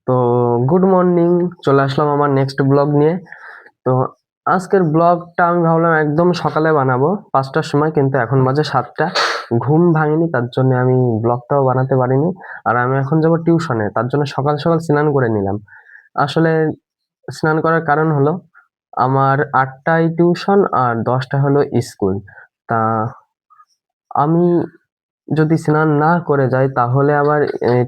তো good morning, চলে আসলাম আমার নেক্সট ব্লগ নিয়ে। তো আজকের ব্লগটা আমি ভাবলাম একদম সকালে বানাবো 5টার সময়, কিন্তু এখন বাজে 7টা। ঘুম ভাঙেনি, তার জন্য আমি ব্লগটাও বানাতে পারিনি। আর আমি এখন যাবো টিউশনে, তার জন্য সকাল সকাল স্নান করে নিলাম। আসলে স্নান করার কারণ হলো আমার 8টায় টিউশন আর 10টা হলো স্কুল। তা আমি যদি স্নান না করে যাই তাহলে আবার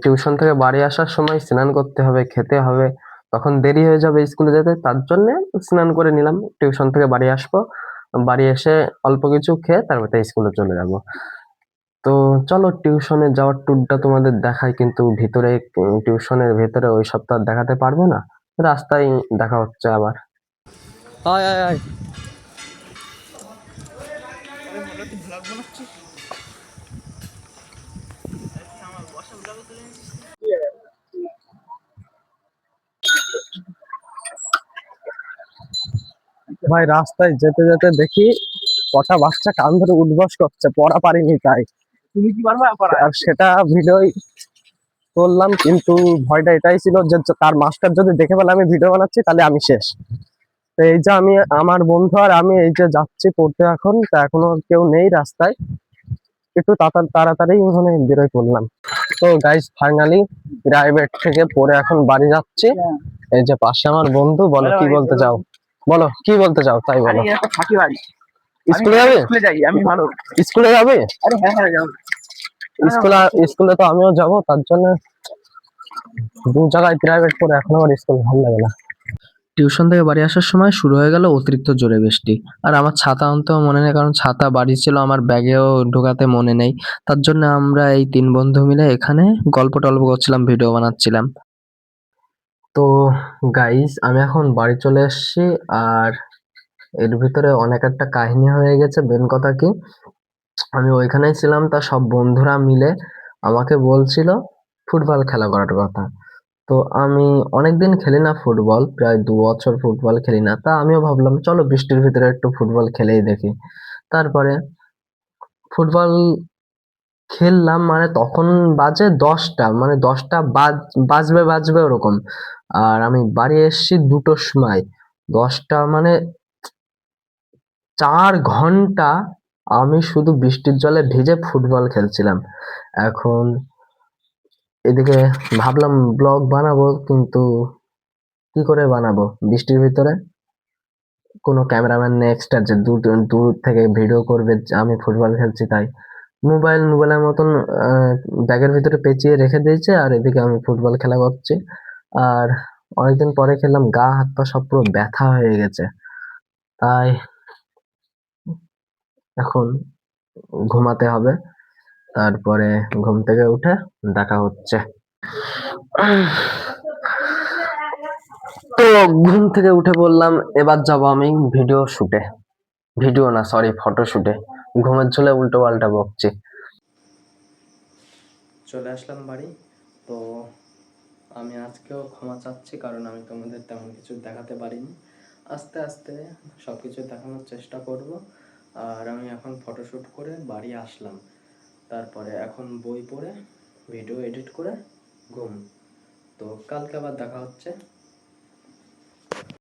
টিউশন থেকে বাড়ি আসার সময় স্নান করতে হবে, খেতে হবে, তখন দেরি হয়ে যাবে স্কুলে যেতে। তার জন্য স্নান করে নিলাম, টিউশন থেকে বাড়ি আসবো, বাড়ি এসে অল্প কিছু খেয়ে তারপরে স্কুলে চলে যাব। তো চলো টিউশনে যাওয়ার ট্যুরটা তোমাদের দেখাই, কিন্তু ভিতরে টিউশনের ভেতরে ওই সব তো আর দেখাতে পারবো না, রাস্তায় দেখা হচ্ছে আবার। আয় আয় আয় ভাই, রাস্তায় যেতে যেতে দেখি কটা বাচ্চা কান ধরে উঠবস করছে, পড়া পারিনি তাই। তুমি কি পারবা পড়া? আর সেটা ভিডিও করলাম, কিন্তু ভয়টা এটাই ছিল যে তার মাস্টার যদি দেখে ফেলে আমি ভিডিও বানাচ্ছি তাহলে আমি শেষ। তো এই যে আমি, আমার বন্ধু আর আমি এই যে যাচ্ছি পড়তে, এখন তা এখনো কেউ নেই রাস্তায়, একটু তাড়াতাড়ি মানে বেরোয় পড়লাম। তো গাইস, ফাইনালি প্রাইভেট থেকে পড়ে এখন বাড়ি যাচ্ছি। এই যে পাশে আমার বন্ধু, বলো কি বলতে চাও, বলো কি বলতে চাও তাই বলো। স্কুলে যাবে? স্কুলে যাই আমি, ভালো স্কুলে যাবে? আরে হ্যাঁ হ্যাঁ যাবো স্কুলে। স্কুলে তো আমিও যাব, তার জন্য দু জায়গায় প্রাইভেট করে এখন আমার স্কুল ভালো লাগে না। টিউশন থেকে বাড়ি আসার সময় শুরু হয়ে গেল অতিরিক্ত জোরে বৃষ্টি। আর আমার ছাতা আনতেও মনে নেই, কারণ ছাতা বাড়ি ছিল, আমার ব্যাগেও ঢোকাতে মনে নেই। তার জন্য আমরা এই 3 বন্ধু মিলে এখানে গল্প টল্প করছিলাম, ভিডিও বানাচ্ছিলাম। তো গাইস, আমি এখন বাড়ি চলে এসেছি। আর এর ভিতরে অনেক একটা কাহিনী হয়ে গেছে। মেন কথা কি, আমি ওইখানেই ছিলাম, তা সব বন্ধুরা মিলে আমাকে বলছিল ফুটবল খেলা করার কথা। তো আমি অনেকদিন খেলি না ফুটবল, প্রায় 2 বছর ফুটবল খেলি না। তা আমিও ভাবলাম চলো বৃষ্টির ভিতরে একটু ফুটবল খেলেই দেখি। তারপরে ফুটবল খেললাম, মানে তখন বাজে 10টা, মানে 10টা বাজবে বাজবে ওরকম। আর আমি বাড়ি এসেছি 2টোর সময়। 10টা মানে 4 ঘন্টা আমি শুধু বৃষ্টির জলে ভিজে ফুটবল খেলছিলাম। এখন এদিকে ভাবলাম ব্লগ বানাবো, কিন্তু কি করে বানাবো বৃষ্টির ভিতরে? কোনো ক্যামেরাম্যান নেই এক্সট্রা যে দূর দূর থেকে ভিডিও করবে যে আমি ফুটবল খেলছি। তাই মোবাইলের মতন ব্যাগের ভিতরে পেঁচিয়ে রেখে দিয়েছে, আর এদিকে আমি ফুটবল খেলা করছি। আর অনেকদিন পরে খেললাম, গা হাত পা সব পুরো ব্যথা হয়ে গেছে। তাই এখন ঘুমাতে হবে, তারপরে ঘুম থেকে উঠে দেখা হচ্ছে। তো ঘুম থেকে উঠে বললাম এবার যাব আমি ভিডিও শুটে, ভিডিও না সরি ফটো শুটে। ঘুমের ঝোলে উল্টো পাল্টা বকছি। চলে আসলাম বাড়ি। তো আমি আজকেও ক্ষমা চাচ্ছি, কারণ আমি তোমাদের তেমন কিছু দেখাতে পারিনি। আস্তে আস্তে সবকিছু দেখানোর চেষ্টা করব। আর আমি এখন ফটোশুট করে বাড়ি আসলাম, তারপরে এখন বই পড়ে ভিডিও এডিট করে ঘুম। তো কালকে আবার দেখা হচ্ছে।